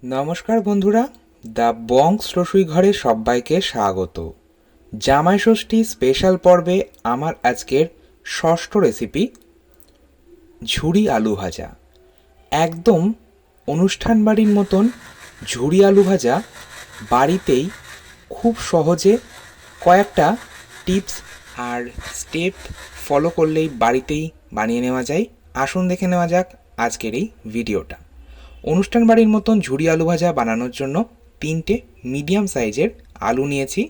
নমস্কার বন্ধুরা, দ্য বংস রসুইঘরে সবাইকে স্বাগত। জামাই ষষ্ঠী স্পেশাল পর্বে আমার আজকের ষষ্ঠ রেসিপি ঝুরি আলু ভাজা। একদম অনুষ্ঠান বাড়ির মতন ঝুরি আলু ভাজা বাড়িতেই খুব সহজে কয়েকটা টিপস আর স্টেপ ফলো করলেই বাড়িতেই বানিয়ে নেওয়া যায়। আসুন দেখে নেওয়া যাক আজকের এই ভিডিওটা। অনুষ্ঠান বাড়ির মতন ঝুরি আলু ভাজা বানানোর জন্য 3টে মিডিয়াম সাইজের আলু নিয়েছি।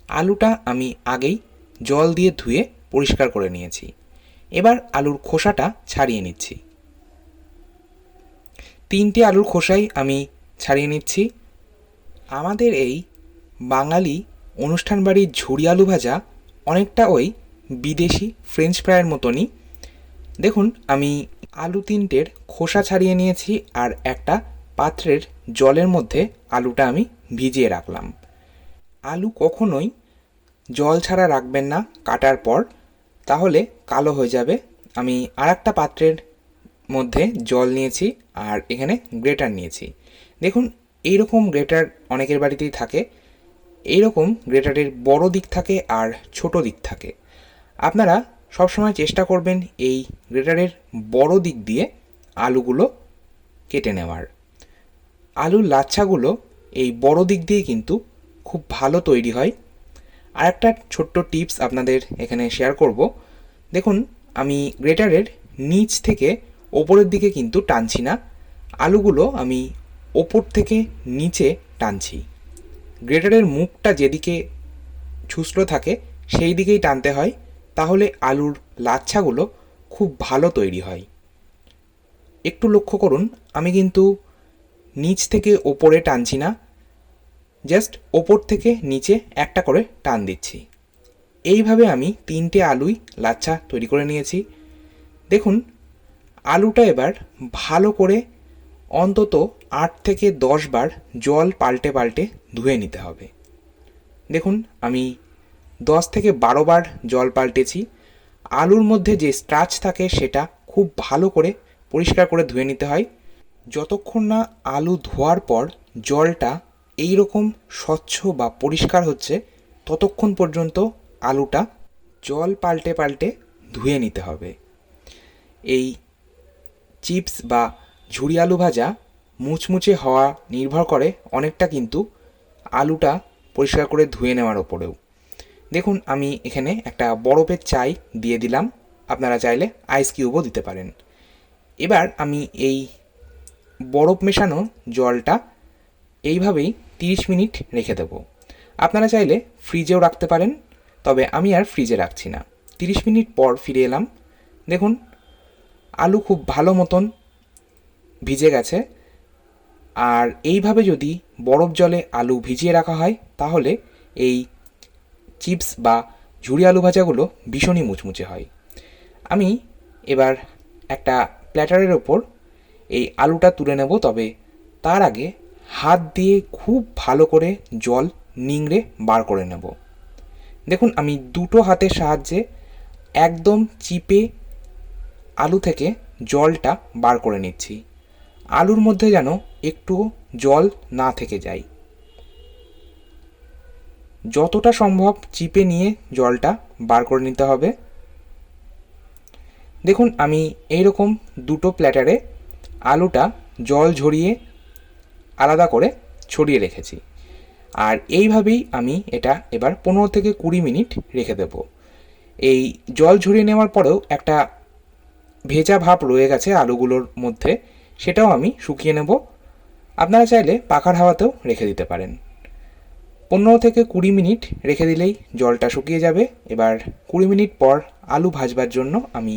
আলুটা আমি আগেই জল দিয়ে ধুয়ে পরিষ্কার করে নিয়েছি। এবার আলুর খোসাটা ছাড়িয়ে নিচ্ছি। 3টে আলুর খোসাই আমি ছাড়িয়ে নিচ্ছি। আমাদের এই বাঙালি অনুষ্ঠান বাড়ির ঝুরি আলু ভাজা অনেকটা ওই বিদেশি ফ্রেঞ্চ ফ্রাইয়ের মতনই। দেখুন, আমি আলু 3টের খোসা ছাড়িয়ে নিয়েছি আর একটা পাত্রের জলের মধ্যে আলুটা আমি ভিজিয়ে রাখলাম। আলু কখনোই জল ছাড়া রাখবেন না কাটার পর, তাহলে কালো হয়ে যাবে। আমি আর একটা পাত্রের মধ্যে জল নিয়েছি আর এখানে গ্রেটার নিয়েছি। দেখুন, এইরকম গ্রেটার অনেকের বাড়িতেই থাকে। এইরকম গ্রেটারের বড় দিক থাকে আর ছোট দিক থাকে। আপনারা সবসময় চেষ্টা করবেন এই গ্রেটারের বড় দিক দিয়ে আলুগুলো কেটে নেওয়ার। আলুর লাচ্ছাগুলো এই বড় দিক দিয়ে কিন্তু খুব ভালো তৈরি হয়। আর একটা ছোট্ট টিপস আপনাদের এখানে শেয়ার করব। দেখুন, আমি গ্রেটারের নিচ থেকে ওপরের দিকে কিন্তু টানছি না, আলুগুলো আমি ওপর থেকে নিচে টানছি। গ্রেটারের মুখটা যেদিকে ছুঁচলো থাকে সেই দিকেই টানতে হয়, তাহলে আলুর লাচ্ছাগুলো খুব ভালো তৈরি হয়। একটু লক্ষ্য করুন, আমি কিন্তু নিচ থেকে ওপরে টানছি না, জাস্ট ওপর থেকে নিচে একটা করে টান দিচ্ছি। এইভাবে আমি 3টে আলুই লাচ্ছা তৈরি করে নিয়েছি। দেখুন, আলুটা এবার ভালো করে অন্তত 8 থেকে 10 বার জল পাল্টে পাল্টে ধুয়ে নিতে হবে। দেখুন, আমি 10 থেকে 12 বার জল পাল্টেছি। আলুর মধ্যে যে স্টার্চ থাকে সেটা খুব ভালো করে পরিষ্কার করে ধুয়ে নিতে হয়। যতক্ষণ না আলু ধোয়ার পর জলটা এই রকম স্বচ্ছ বা পরিষ্কার হচ্ছে, ততক্ষণ পর্যন্ত আলুটা জল পাল্টে পাল্টে ধুয়ে নিতে হবে। এই চিপস বা ঝুরি আলু ভাজা মুচমুচে হওয়া নির্ভর করে অনেকটা কিন্তু আলুটা পরিষ্কার করে ধুয়ে নেওয়ার ওপরেও। দেখুন, আমি এখানে একটা বরফের চাই দিয়ে দিলাম, আপনারা চাইলে আইস কিউবও দিতে পারেন। এবার আমি এই বরফ মেশানো জলটা এইভাবেই 30 মিনিট রেখে দেবো। আপনারা চাইলে ফ্রিজেও রাখতে পারেন, তবে আমি আর ফ্রিজে রাখছি না। 30 মিনিট পর ফিরে এলাম। দেখুন, আলু খুব ভালো মতন ভিজে গেছে। আর এইভাবে যদি বরফ জলে আলু ভিজিয়ে রাখা হয়, তাহলে এই চিপস বা ঝুরি আলু ভাজাগুলো ভীষণই মুচমুচে হয়। আমি এবার একটা প্ল্যাটারের ওপর এই আলুটা তুলে নেব, তবে তার আগে হাত দিয়ে খুব ভালো করে জল নিংড়ে বার করে নেব। দেখুন, আমি দুটো হাতের সাহায্যে একদম চিপে আলু থেকে জলটা বার করে নিচ্ছি। আলুর মধ্যে যেন একটুও জল না থেকে যায়। যতটা সম্ভব চিপে নিয়ে জলটা বার করে নিতে হবে। দেখুন, আমি এইরকম দুটো প্ল্যাটারে আলুটা জল ঝরিয়ে আলাদা করে ছড়িয়ে রেখেছি। আর এইভাবেই আমি এটা এবার 15 থেকে 20 মিনিট রেখে দেব। এই জল ঝরিয়ে নেওয়ার পরেও একটা ভেজা ভাব রয়ে গেছে আলুগুলোর মধ্যে, সেটাও আমি শুকিয়ে নেব। আপনারা চাইলে পাখার হাওয়াতেও রেখে দিতে পারেন। 15 থেকে 20 মিনিট রেখে দিলেই জলটা শুকিয়ে যাবে। এবার 20 মিনিট পর আলু ভাজবার জন্য আমি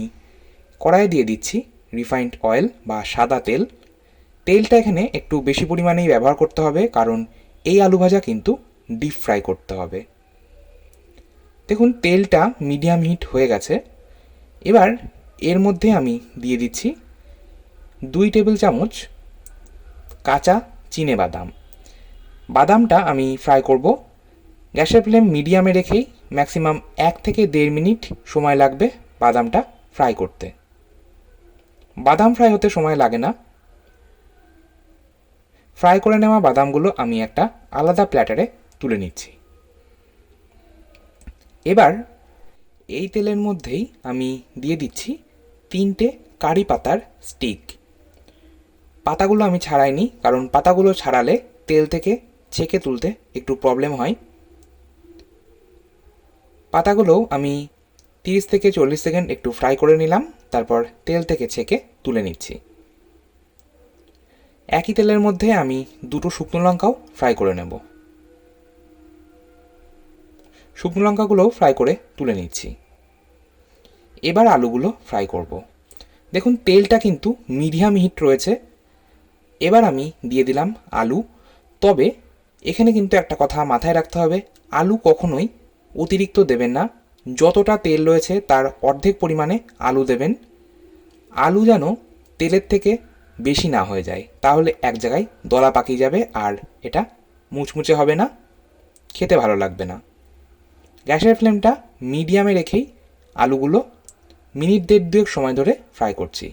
কড়াইয়ে দিয়ে দিচ্ছি রিফাইন্ড অয়েল বা সাদা তেল। তেলটা এখানে একটু বেশি পরিমাণেই ব্যবহার করতে হবে, কারণ এই আলু ভাজা কিন্তু ডিপ ফ্রাই করতে হবে। দেখুন, তেলটা মিডিয়াম হিট হয়ে গেছে। এবার এর মধ্যে আমি দিয়ে দিচ্ছি 2 টেবিল চামচ কাঁচা চিনে বাদাম। বাদামটা আমি ফ্রাই করব। গ্যাসের ফ্লেম মিডিয়ামে রেখেই ম্যাক্সিমাম 1 থেকে 1.5 মিনিট সময় লাগবে বাদামটা ফ্রাই করতে। বাদাম ফ্রাই হতে সময় লাগে না। ফ্রাই করে নেওয়া বাদামগুলো আমি একটা আলাদা প্ল্যাটারে তুলে নিচ্ছি। এবার এই তেলের মধ্যেই আমি দিয়ে দিচ্ছি 3টে কারি পাতার স্টিক। পাতাগুলো আমি ছাড়াইনি, কারণ পাতাগুলো ছাড়ালে তেল থেকে ছেঁকে তুলতে একটু প্রবলেম হয়। পাতাগুলোও আমি 30 থেকে 40 সেকেন্ড একটু ফ্রাই করে নিলাম, তারপর তেল থেকে ছেঁকে তুলে নিচ্ছি। একই তেলের মধ্যে আমি 2টো শুকনো লঙ্কাও ফ্রাই করে নেব। শুকনো লঙ্কাগুলোও ফ্রাই করে তুলে নিচ্ছি। এবার আলুগুলো ফ্রাই করব। দেখুন তেলটা কিন্তু মিডিয়াম হিট রয়েছে। এবার আমি দিয়ে দিলাম আলু। তবে এখানে কিন্তু একটা কথা মাথায় রাখতে হবে, আলু কখনোই অতিরিক্ত দেবেন না। যতটা তেল রয়েছে তার অর্ধেক পরিমাণে আলু দেবেন। আলু যেন তেলের থেকে বেশি না হয়ে যায়, তাহলে এক জায়গায় দলা পাকিয়ে যাবে আর এটা মুচমুচে হবে না, খেতে ভালো লাগবে না। গ্যাসের ফ্লেমটা মিডিয়ামে রেখেই আলুগুলো মিনিট 1.5 সময় ধরে ফ্রাই করছি।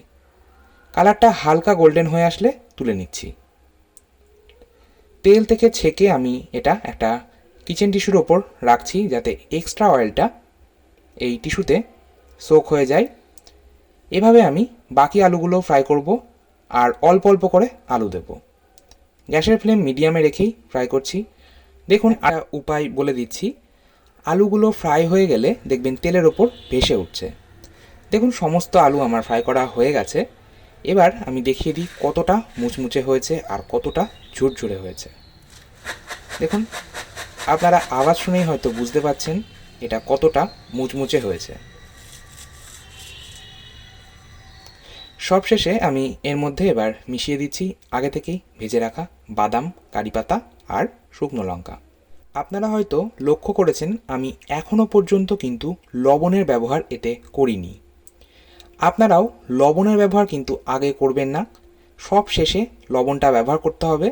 কালারটা হালকা গোল্ডেন হয়ে আসলে তুলে নিচ্ছি। তেল থেকে ছেঁকে আমি এটা একটা কিচেন টিস্যুর ওপর রাখছি, যাতে এক্সট্রা অয়েলটা এই টিস্যুতে সোক হয়ে যায়। এভাবে আমি বাকি আলুগুলো ফ্রাই করব আর অল্প অল্প করে আলু দেব। গ্যাসের ফ্লেম মিডিয়ামে রেখেই ফ্রাই করছি। দেখুন আর উপায় বলে দিচ্ছি, আলুগুলো ফ্রাই হয়ে গেলে দেখবেন তেলের ওপর ভেসে উঠছে। দেখুন সমস্ত আলু আমার ফ্রাই করা হয়ে গেছে। এবার আমি দেখিয়ে দিই কতটা মুচমুচে হয়েছে আর কতটা ঝুরঝুরে হয়েছে। দেখুন আপনারা আওয়াজ শুনেই হয়তো বুঝতে পারছেন এটা কতটা মুচমুচে হয়েছে। সবশেষে আমি এর মধ্যে এবার মিশিয়ে দিচ্ছি আগে থেকেই ভেজে রাখা বাদাম, কারি পাতা আর শুকনো লঙ্কা। আপনারা হয়তো লক্ষ্য করেছেন আমি এখনও পর্যন্ত কিন্তু লবণের ব্যবহার এতে করিনি। আপনারাও লবণের ব্যবহার কিন্তু আগে করবেন না, সব শেষে লবণটা ব্যবহার করতে হবে।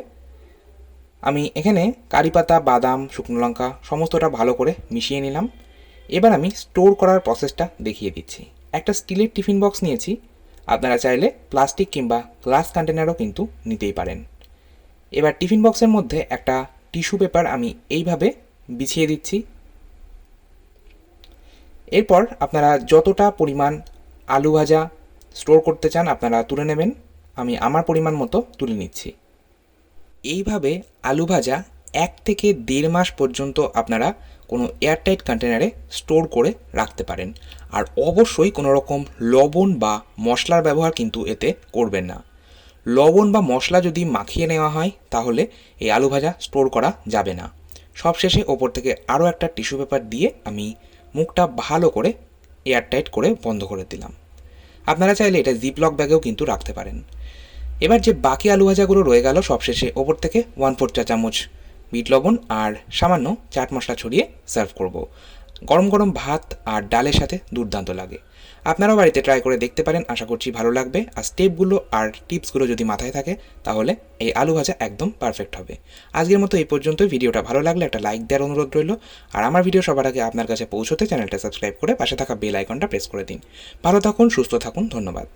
আমি এখানে কারি পাতা, বাদাম, শুকনো লঙ্কা সমস্তটা ভালো করে মিশিয়ে নিলাম। এবার আমি স্টোর করার প্রসেসটা দেখিয়ে দিচ্ছি। একটা স্টিলের টিফিন বক্স নিয়েছি, আপনারা চাইলে প্লাস্টিক কিংবা গ্লাস কন্টেনারও কিন্তু নিতেই পারেন। এবার টিফিন বক্সের মধ্যে একটা টিস্যু পেপার আমি এইভাবে বিছিয়ে দিচ্ছি। এরপর আপনারা যতটা পরিমাণ আলু ভাজা স্টোর করতে চান আপনারা তুলে নেবেন। আমি আমার পরিমাণ মতো তুলে নিচ্ছি। এইভাবে আলু ভাজা 1 থেকে 1.5 মাস পর্যন্ত আপনারা কোনো এয়ারটাইট কন্টেনারে স্টোর করে রাখতে পারেন। আর অবশ্যই কোনো রকম লবণ বা মশলার ব্যবহার কিন্তু এতে করবেন না। লবণ বা মশলা যদি মাখিয়ে নেওয়া হয় তাহলে এই আলু ভাজা স্টোর করা যাবে না। সবশেষে ওপর থেকে আরও একটা টিস্যু পেপার দিয়ে আমি মুখটা ভালো করে এয়ারটাইট করে বন্ধ করে দিলাম। আপনারা চাইলে এটা জিপলক ব্যাগেও কিন্তু রাখতে পারেন। এবার যে বাকি আলু ভাজাগুলো রয়ে গেল, সবশেষে ওপর থেকে 1/4 চা চামচ বিট লবণ আর সামান্য চাট মশলা ছড়িয়ে সার্ভ করব। গরম গরম ভাত আর ডালের সাথে দুর্দান্ত লাগে। আপনারাও বাড়িতে ট্রাই করে দেখতে পারেন, আশা করছি ভালো লাগবে। আর স্টেপগুলো আর টিপসগুলো যদি মাথায় থাকে তাহলে এই আলু ভাজা একদম পারফেক্ট হবে। আজকের মতো এই পর্যন্তই। ভিডিওটা ভালো লাগলে একটা লাইক দেওয়ার অনুরোধ রইল। আর আমার ভিডিও সবার আগে আপনার কাছে পৌঁছতে চ্যানেলটা সাবস্ক্রাইব করে পাশে থাকা বেল আইকনটা প্রেস করে দিন। ভালো থাকুন, সুস্থ থাকুন, ধন্যবাদ।